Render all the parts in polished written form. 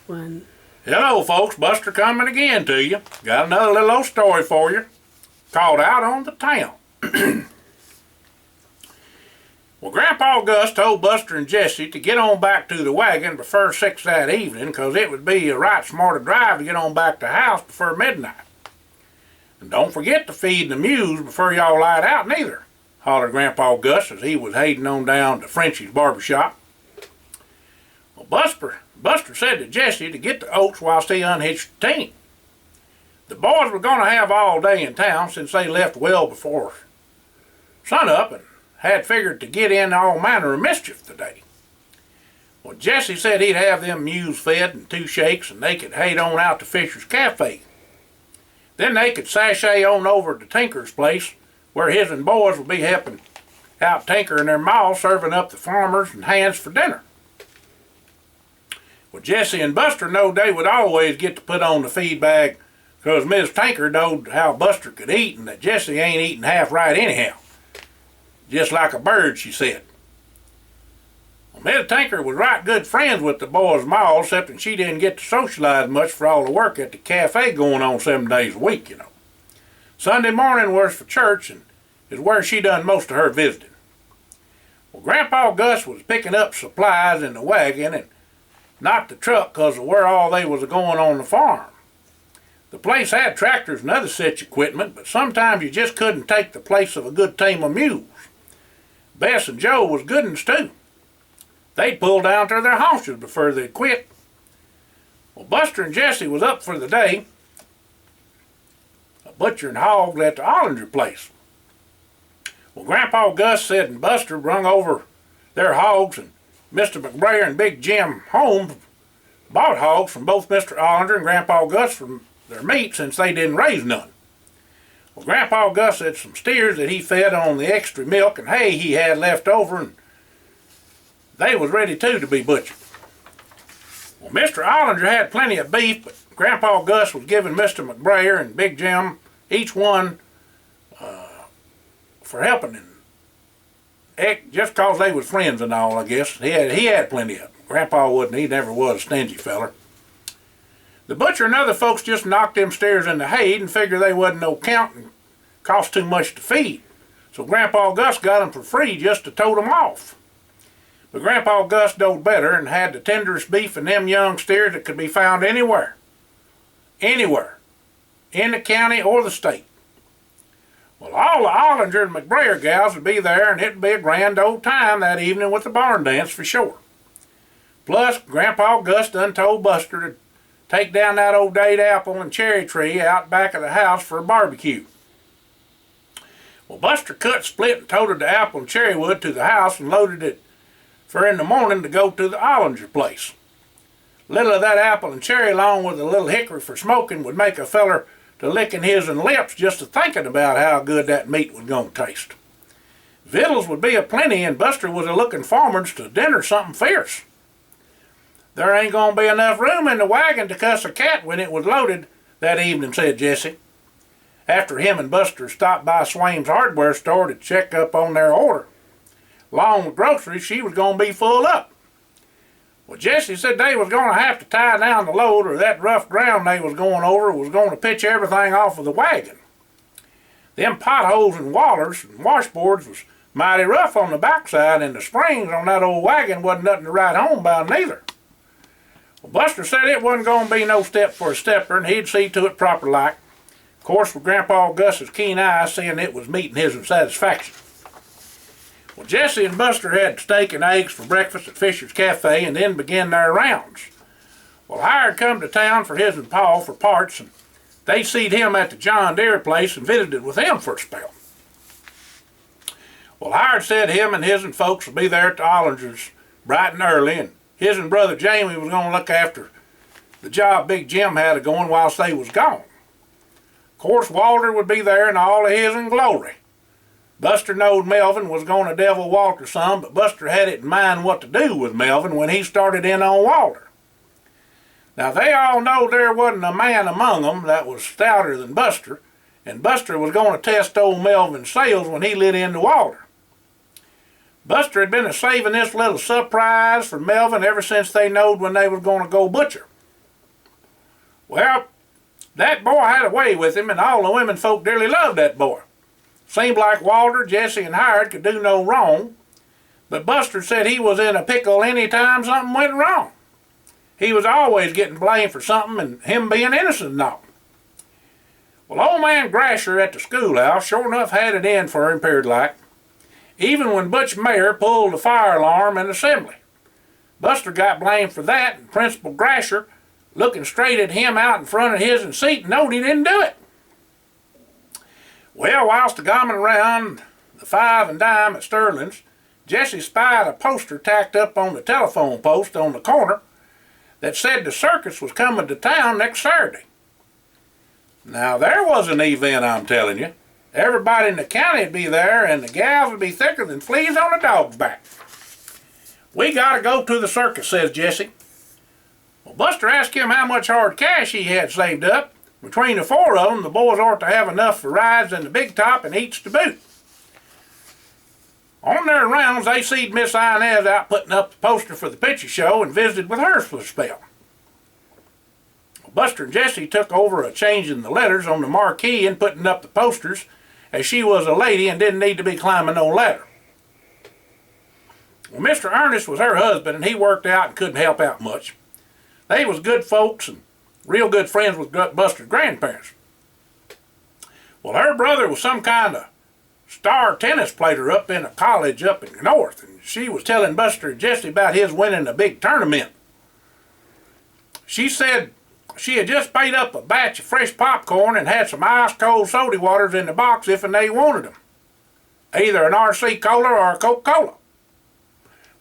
One. Hello folks, Buster coming again to you. Got another little old story for you, called Out on the Town. Well, Grandpa Gus told Buster and Jesse to get on back to the wagon before 6 that evening, 'cause it would be a right smarter drive to get on back to the house before midnight. And don't forget to feed the mules before y'all light out neither, hollered Grandpa Gus as he was heading on down to Frenchie's barbershop. Well, Buster said to Jesse to get the oats whilst he unhitched the team. The boys were going to have all day in town since they left well before sunup and had figured to get in all manner of mischief today. Well, Jesse said he'd have them mules fed and 2 shakes and they could head on out to Fisher's Cafe. Then they could sashay on over to Tinker's place where his and boys would be helping out Tinker in their maw, serving up the farmers and hands for dinner. Well, Jesse and Buster knowed they would always get to put on the feed bag, 'cause Miss Tinker knowed how Buster could eat and that Jesse ain't eating half right anyhow. Just like a bird, she said. Well, Miss Tinker was right good friends with the boys' ma, except she didn't get to socialize much for all the work at the cafe going on 7 days a week, you know. Sunday morning was for church and is where she done most of her visiting. Well, Grandpa Gus was picking up supplies in the wagon and not the truck, 'cause of where all they was going on the farm. The place had tractors and other such equipment, but sometimes you just couldn't take the place of a good team of mules. Bess and Joe was good uns too. They'd pull down to their haunches before they'd quit. Well, Buster and Jesse was up for the day, butchering hogs at the Ollinger place. Well, Grandpa Gus said and Buster brung over their hogs, and Mr. McBrayer and Big Jim Holmes bought hogs from both Mr. Ollinger and Grandpa Gus for their meat since they didn't raise none. Well, Grandpa Gus had some steers that he fed on the extra milk and hay he had left over, and they was ready too to be butchered. Well, Mr. Ollinger had plenty of beef, but Grandpa Gus was giving Mr. McBrayer and Big Jim each one for helping him. Just 'cause they was friends and all, I guess. He had plenty of them. Grandpa wouldn't. He never was a stingy feller. The butcher and other folks just knocked them steers in the hay and figured they wasn't no count and cost too much to feed. So Grandpa Gus got them for free just to tote them off. But Grandpa Gus knowed better and had the tenderest beef in them young steers that could be found anywhere. Anywhere. In the county or the state. Well, all the Ollinger and McBrayer gals would be there, and it'd be a grand old time that evening with the barn dance for sure. Plus, Grandpa Gus done told Buster to take down that old date apple and cherry tree out back of the house for a barbecue. Well, Buster cut, split, and toted the apple and cherry wood to the house and loaded it for in the morning to go to the Ollinger place. Little of that apple and cherry along with a little hickory for smoking would make a feller to licking his and lips just to thinking about how good that meat was going to taste. Victuals would be aplenty, and Buster was a-looking forwards to dinner something fierce. There ain't going to be enough room in the wagon to cuss a cat when it was loaded that evening, said Jesse, after him and Buster stopped by Swaim's hardware store to check up on their order. Along with groceries, she was going to be full up. Well, Jesse said they was going to have to tie down the load, or that rough ground they was going over was going to pitch everything off of the wagon. Them potholes and wallers and washboards was mighty rough on the backside, and the springs on that old wagon wasn't nothing to write home about neither. Well, Buster said it wasn't going to be no step for a stepper, and he'd see to it proper like. Of course, with Grandpa Gus's keen eye, seeing it was meeting his satisfaction. Well, Jesse and Buster had steak and eggs for breakfast at Fisher's Cafe and then began their rounds. Well, Hired come to town for his and Paul for parts, and they seed him at the John Deere place and visited with him for a spell. Well, Hired said him and his and folks would be there at the Ollingers bright and early, and his and brother Jamie was going to look after the job Big Jim had going whilst they was gone. Of course, Walter would be there in all of his and glory. Buster knowed Melvin was going to devil Walter some, but Buster had it in mind what to do with Melvin when he started in on Walter. Now, they all know there wasn't a man among them that was stouter than Buster, and Buster was going to test old Melvin's sales when he lit into Walter. Buster had been a-saving this little surprise for Melvin ever since they knowed when they was going to go butcher. Well, that boy had a way with him, and all the women folk dearly loved that boy. Seemed like Walter, Jesse, and Hired could do no wrong, but Buster said he was in a pickle any time something went wrong. He was always getting blamed for something, and him being innocent and all. Well, old man Grasher at the schoolhouse sure enough had it in for him, appeared like. Even when Butch Mayer pulled the fire alarm in assembly. Buster got blamed for that, and Principal Grasher, looking straight at him out in front of his seat, knowed he didn't do it. Well, whilst gammon around the 5 and dime at Sterling's, Jesse spied a poster tacked up on the telephone post on the corner that said the circus was coming to town next Saturday. Now, there was an event, I'm telling you. Everybody in the county would be there, and the gals would be thicker than fleas on a dog's back. We gotta go to the circus, says Jesse. Well, Buster asked him how much hard cash he had saved up. Between the 4 of them, the boys ought to have enough for rides in the big top and eats to boot. On their rounds, they seed Miss Inez out putting up the poster for the picture show and visited with her for a spell. Buster and Jesse took over changing the letters on the marquee and putting up the posters, as she was a lady and didn't need to be climbing no ladder. Well, Mr. Ernest was her husband, and he worked out and couldn't help out much. They was good folks and real good friends with Buster's grandparents. Well, her brother was some kind of star tennis player up in a college up in the north, and she was telling Buster and Jesse about his winning a big tournament. She said she had just made up a batch of fresh popcorn and had some ice-cold soda waters in the box if and they wanted them. Either an RC Cola or a Coca-Cola.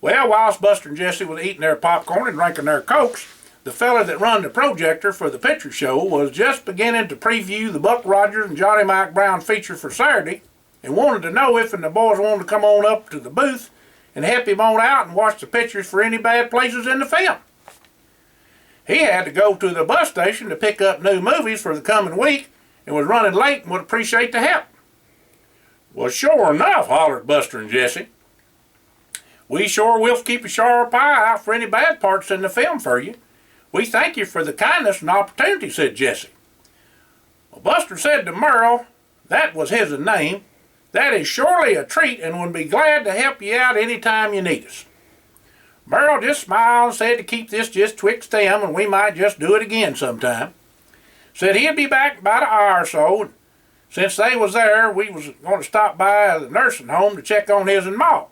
Well, whilst Buster and Jesse was eating their popcorn and drinking their Cokes, the fella that run the projector for the picture show was just beginning to preview the Buck Rogers and Johnny Mike Brown feature for Saturday and wanted to know if and the boys wanted to come on up to the booth and help him on out and watch the pictures for any bad places in the film. He had to go to the bus station to pick up new movies for the coming week and was running late and would appreciate the help. Well, sure enough, hollered Buster and Jesse. We sure will keep a sharp eye out for any bad parts in the film for you. We thank you for the kindness and opportunity, said Jesse. Well, Buster said to Merle, that was his name, that is surely a treat and would be glad to help you out any time you need us. Merle just smiled and said to keep this just twixt them and we might just do it again sometime. Said he'd be back about an hour or so, and since they was there, we was going to stop by the nursing home to check on his and Ma.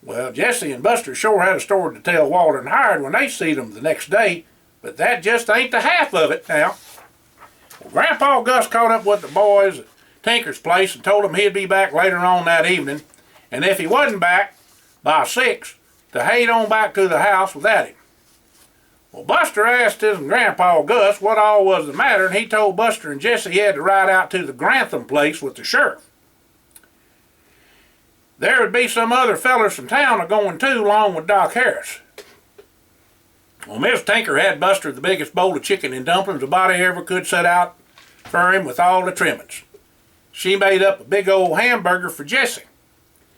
Well, Jesse and Buster sure had a story to tell Walter and Hired when they see them the next day, but that just ain't the half of it now. Well, Grandpa Gus caught up with the boys at Tinker's place and told them he'd be back later on that evening, and if he wasn't back by 6, to head on back to the house without him. Well, Buster asked his Grandpa Gus what all was the matter, and he told Buster and Jesse he had to ride out to the Grantham place with the sheriff. There would be some other fellers from town a-going too, along with Doc Harris. Well, Miss Tinker had Buster the biggest bowl of chicken and dumplings a body ever could set out for him with all the trimmings. She made up a big old hamburger for Jesse,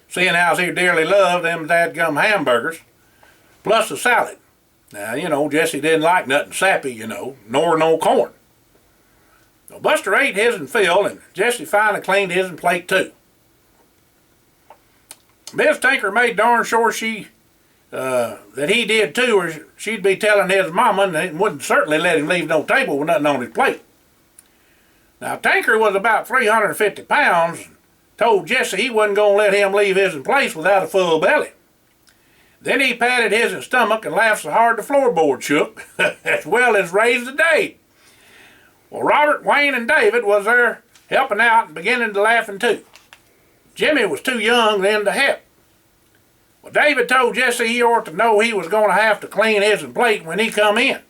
seeing how he dearly loved them dadgum hamburgers, plus a salad. Now, Jesse didn't like nothing sappy, nor no corn. Well, Buster ate his and Phil, and Jesse finally cleaned his and plate too. Miss Tinker made darn sure that he did too, or she'd be telling his mama and wouldn't certainly let him leave no table with nothing on his plate. Now, Tinker was about 350 pounds, and told Jesse he wasn't going to let him leave his place without a full belly. Then he patted his stomach and laughed so hard the floorboard shook, as well as raised the day. Well, Robert, Wayne, and David was there helping out and beginning to laughing too. Jimmy was too young then to help. Well, David told Jesse he ought to know he was going to have to clean his plate when he come in.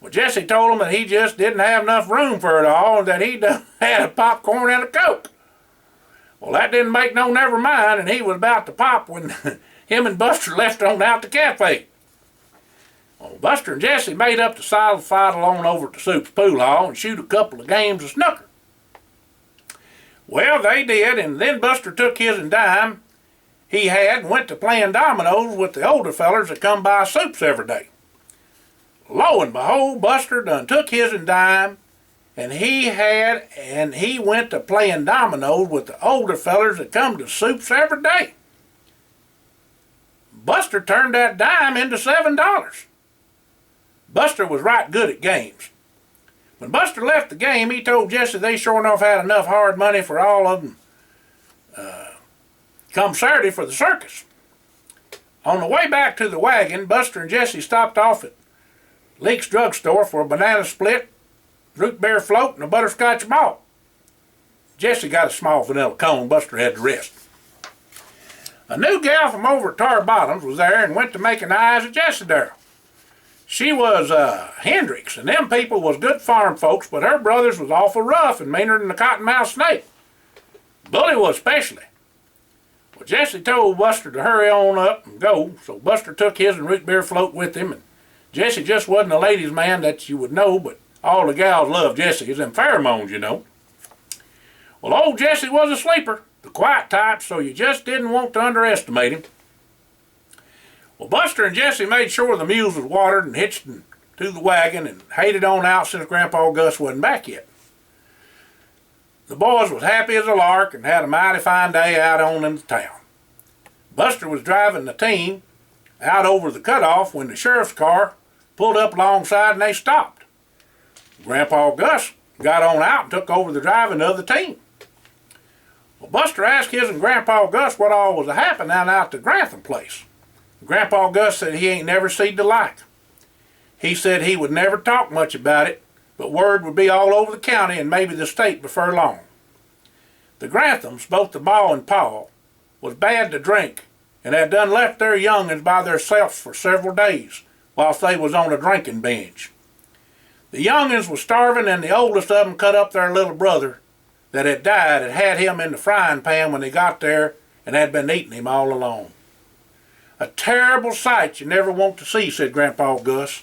Well, Jesse told him that he just didn't have enough room for it all and that he'd had a popcorn and a Coke. Well, that didn't make no never mind, and he was about to pop when him and Buster left on out the cafe. Well, Buster and Jesse made up to sidle on over to Soup's pool hall and shoot a couple of games of snooker. Well, they did, and then Buster took his and dime he had and went to playing dominoes with the older fellers that come by Soup's every day. Lo and behold, Buster done took his and dime, and he went to playing dominoes with the older fellers that come to soups every day. Buster turned that dime into $7. Buster was right good at games. When Buster left the game, he told Jesse they sure enough had enough hard money for all of them come Saturday for the circus. On the way back to the wagon, Buster and Jesse stopped off at Leake's drugstore for a banana split, root beer float, and a butterscotch malt. Jesse got a small vanilla cone. Buster had the rest. A new gal from over at Tar Bottoms was there and went to making eyes at Jesse there. She was Hendricks, and them people was good farm folks, but her brothers was awful rough and meaner than the cottonmouth snake. Bully was especially. Well, Jesse told Buster to hurry on up and go, so Buster took his and root beer float with him, and Jesse just wasn't a ladies' man that you would know, but all the gals loved Jesse. It's them pheromones, you know. Well, old Jesse was a sleeper, the quiet type, so you just didn't want to underestimate him. Well, Buster and Jesse made sure the mules was watered and hitched to the wagon and hated on out since Grandpa Gus wasn't back yet. The boys was happy as a lark and had a mighty fine day out on into town. Buster was driving the team out over the cutoff when the sheriff's car pulled up alongside and they stopped. Grandpa Gus got on out and took over the driving of the team. Well, Buster asked his and Grandpa Gus what all was happening out to Grantham place. Grandpa Gus said he ain't never seen the like. He said he would never talk much about it, but word would be all over the county and maybe the state before long. The Granthams, both the Ma and Pa, was bad to drink and had done left their young'uns by theirselves for several days whilst they was on a drinking binge. The young'uns was starving, and the oldest of them cut up their little brother that had died and had him in the frying pan when they got there and had been eating him all along. A terrible sight you never want to see, said Grandpa Gus.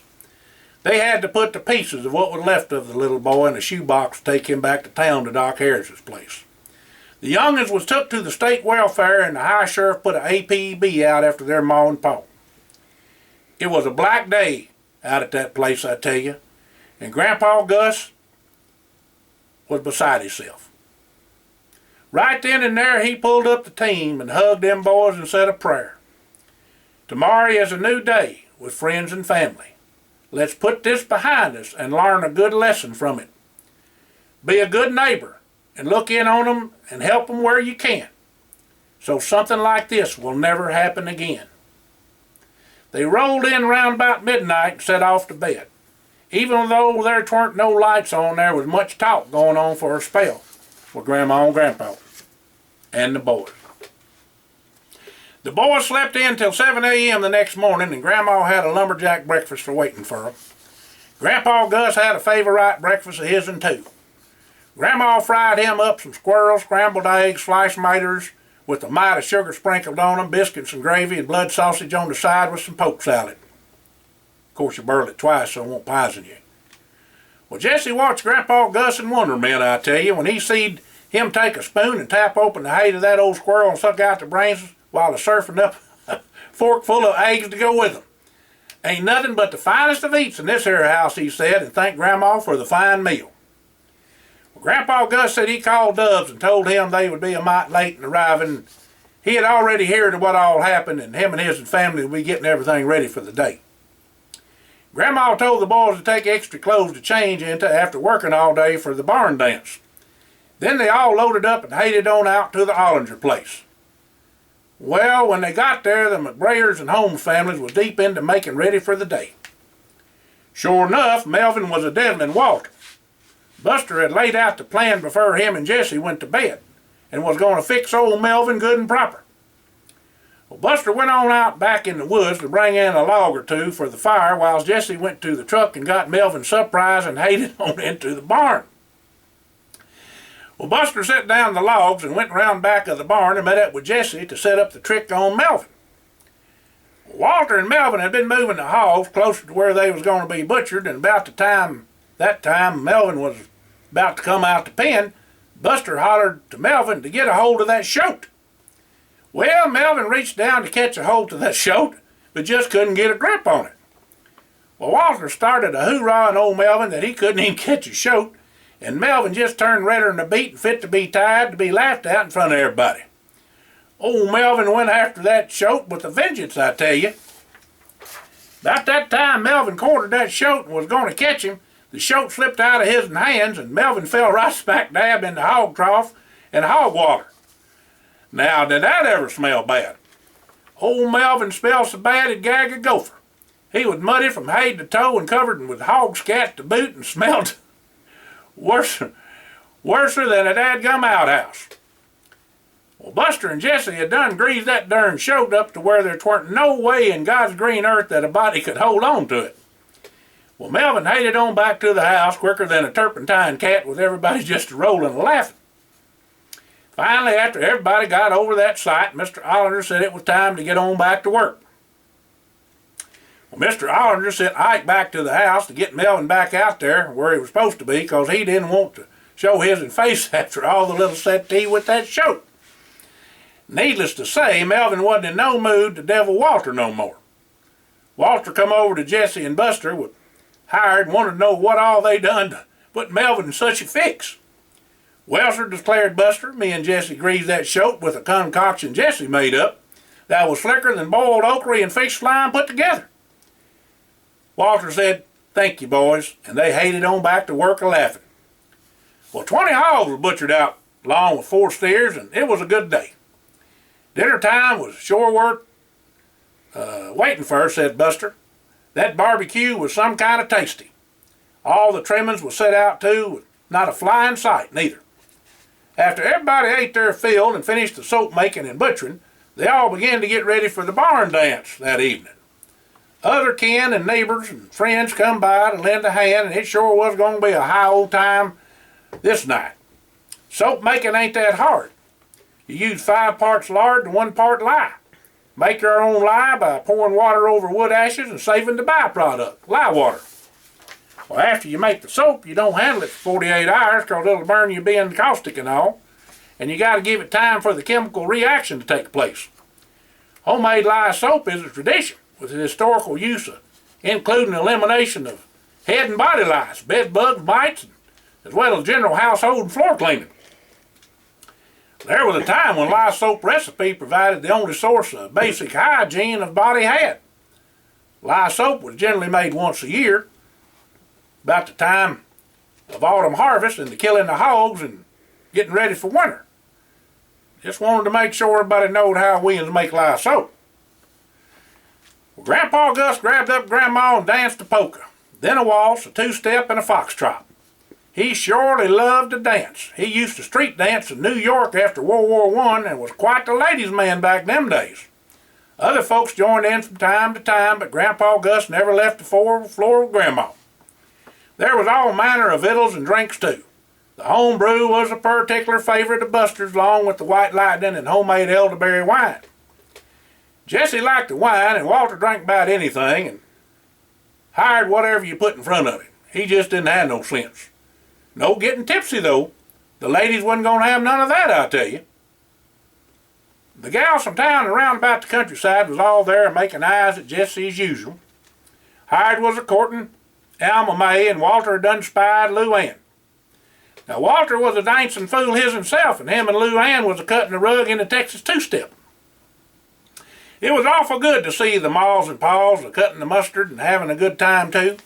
They had to put the pieces of what was left of the little boy in a shoebox to take him back to town to Doc Harris's place. The young'uns was took to the state welfare, and the high sheriff put an APB out after their Ma and Pa. It was a black day out at that place, I tell you, and Grandpa Gus was beside himself. Right then and there he pulled up the team and hugged them boys and said a prayer. Tomorrow is a new day with friends and family. Let's put this behind us and learn a good lesson from it. Be a good neighbor and look in on them and help them where you can, so something like this will never happen again. They rolled in round about midnight and set off to bed. Even though there weren't no lights on, there was much talk going on for a spell with Grandma and Grandpa and the boys. The boys slept in till 7 a.m. the next morning, and Grandma had a lumberjack breakfast for waiting for them. Grandpa Gus had a favorite breakfast of his and too. Grandma fried him up some squirrels, scrambled eggs, sliced tomatoes with a mite of sugar sprinkled on them, biscuits and gravy, and blood sausage on the side with some poke salad. Of course, you boil it twice so it won't poison you. Well, Jesse watched Grandpa Gus in wonderment, I tell you, when he seed him take a spoon and tap open the hide of that old squirrel and suck out the brains while surfing up a fork full of eggs to go with them. Ain't nothing but the finest of eats in this here house, he said, and thanked Grandma for the fine meal. Well, Grandpa Gus said he called Dubs and told him they would be a mite late in arriving. He had already heard of what all happened, and him and his family would be getting everything ready for the day. Grandma told the boys to take extra clothes to change into after working all day for the barn dance. Then they all loaded up and headed on out to the Ollinger place. Well, when they got there, the McBrayers and Holmes families was deep into making ready for the day. Sure enough, Melvin was a diddling Walter. Buster had laid out the plan before him and Jesse went to bed, and was going to fix old Melvin good and proper. Well, Buster went on out back in the woods to bring in a log or two for the fire, while Jesse went to the truck and got Melvin surprised and headed on into the barn. Well, Buster set down the logs and went round back of the barn and met up with Jesse to set up the trick on Melvin. Walter and Melvin had been moving the hogs closer to where they was going to be butchered, and about that time Melvin was about to come out the pen, Buster hollered to Melvin to get a hold of that shoat. Well, Melvin reached down to catch a hold of that shoat, but just couldn't get a grip on it. Well, Walter started a hoorah on old Melvin that he couldn't even catch a shoat, and Melvin just turned redder than a beet and fit to be tied to be laughed at in front of everybody. Old Melvin went after that shoat with a vengeance, I tell you. About that time Melvin cornered that shoat and was going to catch him, the shoat slipped out of his hands and Melvin fell right smack dab in the hog trough and hog water. Now, did that ever smell bad? Old Melvin smelled so bad he'd gag a gopher. He was muddy from head to toe and covered with hog scat to boot and smelled worser than a dadgum outhouse. Well, Buster and Jesse had done greased that darn shoat up to where there weren't no way in God's green earth that a body could hold on to it. Well, Melvin hated on back to the house quicker than a turpentine cat with everybody just rolling and laughing. Finally, after everybody got over that sight, Mr. Ollander said it was time to get on back to work. Well, Mr. Ollander sent Ike back to the house to get Melvin back out there where he was supposed to be because he didn't want to show his face after all the little settee with that shoat. Needless to say, Melvin wasn't in no mood to devil Walter no more. Walter come over to Jesse and Buster with hired and wanted to know what all they done to put Melvin in such a fix. Well, sir, declared Buster, me and Jesse greased that shoat with a concoction Jesse made up that was slicker than boiled okra and fish slime put together. Walter said, "Thank you, boys," and they hated on back to work a-laughing. Well, 20 hogs were butchered out along with 4 steers, and it was a good day. Dinner time was sure worth waiting for, said Buster. That barbecue was some kind of tasty. All the trimmings was set out too, with not a fly in sight neither. After everybody ate their fill and finished the soap making and butchering, they all began to get ready for the barn dance that evening. Other kin and neighbors and friends come by to lend a hand, and it sure was going to be a high old time this night. Soap making ain't that hard. You use 5 parts lard and 1 part lye. Make your own lye by pouring water over wood ashes and saving the byproduct, lye water. Well, after you make the soap, you don't handle it for 48 hours because it'll burn you being caustic and all. And you got to give it time for the chemical reaction to take place. Homemade lye soap is a tradition with the historical use of including elimination of head and body lice, bed bugs, mites, as well as general household and floor cleaning. There was a time when lye soap recipe provided the only source of basic hygiene the body had. Lye soap was generally made once a year, about the time of autumn harvest and the killing the hogs and getting ready for winter. Just wanted to make sure everybody knowed how we make lye soap. Well, Grandpa Gus grabbed up Grandma and danced a polka, then a waltz, a 2-step, and a foxtrot. He surely loved to dance. He used to street dance in New York after World War I and was quite the ladies' man back them days. Other folks joined in from time to time, but Grandpa Gus never left the floor with Grandma. There was all manner of victuals and drinks too. The home brew was a particular favorite of Buster's, along with the White Lightning and homemade elderberry wine. Jesse liked the wine, and Walter drank about anything and hired whatever you put in front of him. He just didn't have no sense. No getting tipsy, though. The ladies wasn't going to have none of that, I tell you. The gals from town and around about the countryside was all there making eyes at Jesse as usual. Hired was a courting Alma May, and Walter had done spied Lou Ann. Now, Walter was a dancing fool himself, and him and Lou Ann was a cutting the rug in a Texas 2-step. It was awful good to see the maws and paws a-cutting the mustard and having a good time, too.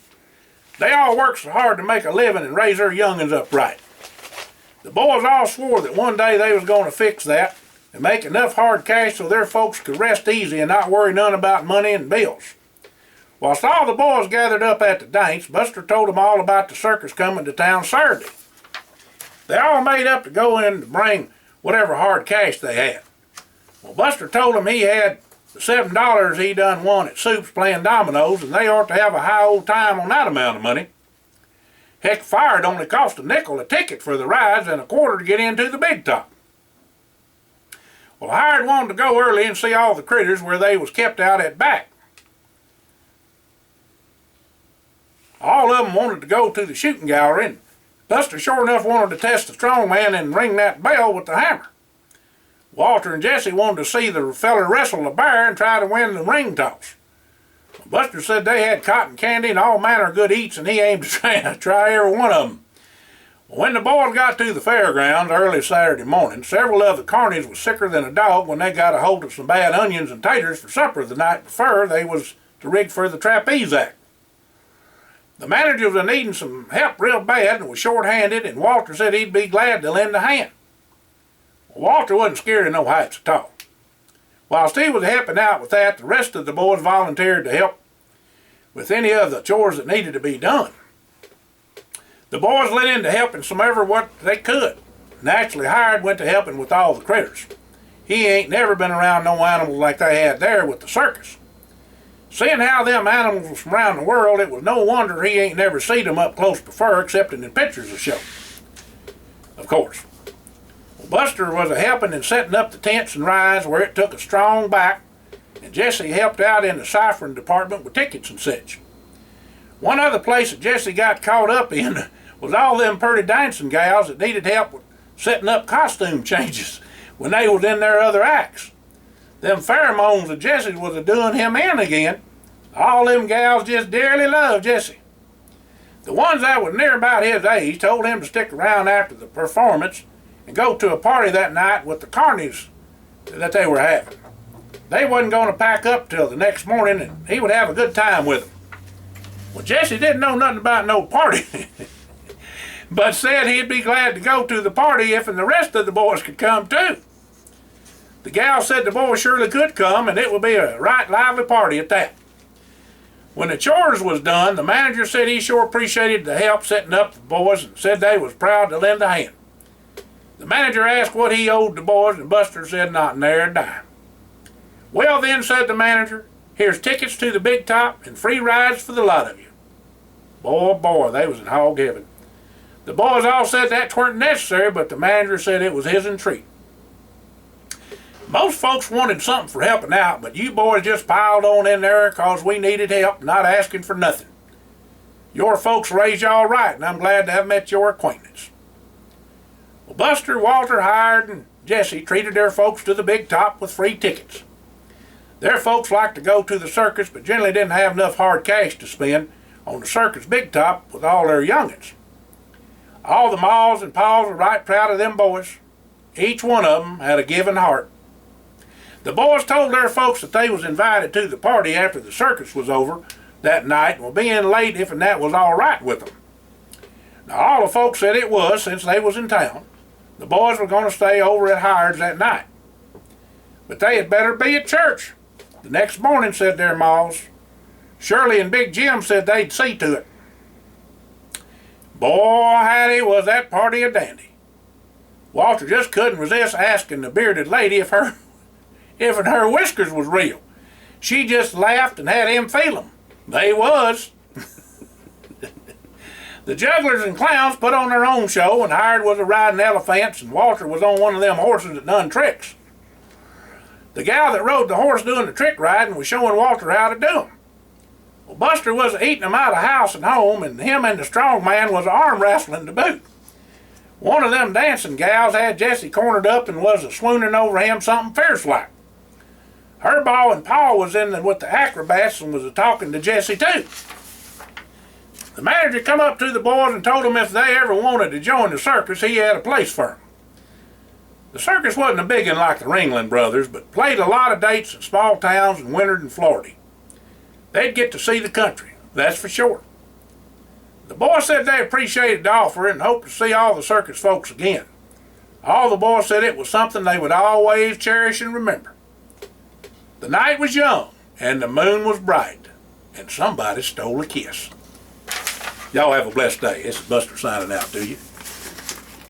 They all worked so hard to make a living and raise their young'uns up right. The boys all swore that one day they was going to fix that and make enough hard cash so their folks could rest easy and not worry none about money and bills. Whilst all the boys gathered up at the dance, Buster told them all about the circus coming to town Saturday. They all made up to go in to bring whatever hard cash they had. Well, Buster told them he had the $7 he done won at Soup's playing dominoes, and they ought to have a high old time on that amount of money. Heck, fire'd only cost a nickel a ticket for the rides and a quarter to get into the big top. Well, Hired wanted to go early and see all the critters where they was kept out at back. All of them wanted to go to the shooting gallery, and Buster sure enough wanted to test the strong man and ring that bell with the hammer. Walter and Jesse wanted to see the feller wrestle a bear and try to win the ring toss. Buster said they had cotton candy and all manner of good eats, and he aimed to try every one of them. When the boys got to the fairgrounds early Saturday morning, several of the carnies was sicker than a dog when they got a hold of some bad onions and taters for supper the night before they was to rig for the trapeze act. The manager was needing some help real bad and was short-handed, and Walter said he'd be glad to lend a hand. Walter wasn't scared of no heights at all. Whilst he was helping out with that, the rest of the boys volunteered to help with any of the chores that needed to be done. The boys let in to helping somever what they could. Naturally, Hired went to helping with all the critters. He ain't never been around no animals like they had there with the circus. Seeing how them animals was from around the world, it was no wonder he ain't never seen them up close before, except in pictures of show. Of course. Well, Buster was a helping and setting up the tents and rides where it took a strong back, and Jesse helped out in the ciphering department with tickets and such. One other place that Jesse got caught up in was all them pretty dancing gals that needed help with setting up costume changes when they was in their other acts. Them pheromones of Jesse was a-doing him in again. All them gals just dearly loved Jesse. The ones that was near about his age told him to stick around after the performance and go to a party that night with the carnies that they were having. They wasn't going to pack up till the next morning, and he would have a good time with them. Well, Jesse didn't know nothing about no party, but said he'd be glad to go to the party if and the rest of the boys could come too. The gal said the boys surely could come, and it would be a right lively party at that. When the chores was done, the manager said he sure appreciated the help setting up the boys and said they was proud to lend a hand. The manager asked what he owed the boys, and Buster said not near a dime. Well then, said the manager, here's tickets to the Big Top and free rides for the lot of you. Boy, they was in hog heaven. The boys all said that tweren't necessary, but the manager said it was his entreat. Most folks wanted something for helping out, but you boys just piled on in there 'cause we needed help, not asking for nothing. Your folks raised y'all right, and I'm glad to have met your acquaintance. Well, Buster, Walter, Hired, and Jesse treated their folks to the Big Top with free tickets. Their folks liked to go to the circus, but generally didn't have enough hard cash to spend on the circus Big Top with all their youngins. All the maws and paws were right proud of them boys. Each one of them had a giving heart. The boys told their folks that they was invited to the party after the circus was over that night and were being late if and that was all right with them. Now all the folks said it was since they was in town. The boys were going to stay over at Hired's that night. But they had better be at church the next morning, said their maws. Shirley and Big Jim said they'd see to it. Boy, howdy, was that party a dandy. Walter just couldn't resist asking the bearded lady if her whiskers was real. She just laughed and had him feel them. They was. The jugglers and clowns put on their own show, and Hired was a riding elephants, and Walter was on one of them horses that done tricks. The gal that rode the horse doing the trick riding was showing Walter how to do them. Well, Buster was eating them out of house and home, and him and the strong man was arm wrestling to boot. One of them dancing gals had Jesse cornered up and was swooning over him something fierce like. Herbaugh and Paul was in with the acrobats and was talking to Jesse too. The manager come up to the boys and told them if they ever wanted to join the circus, he had a place for them. The circus wasn't a big one like the Ringling Brothers, but played a lot of dates in small towns and wintered in Florida. They'd get to see the country, that's for sure. The boys said they appreciated the offer and hoped to see all the circus folks again. All the boys said it was something they would always cherish and remember. The night was young, and the moon was bright, and somebody stole a kiss. Y'all have a blessed day. This is Buster signing out to you.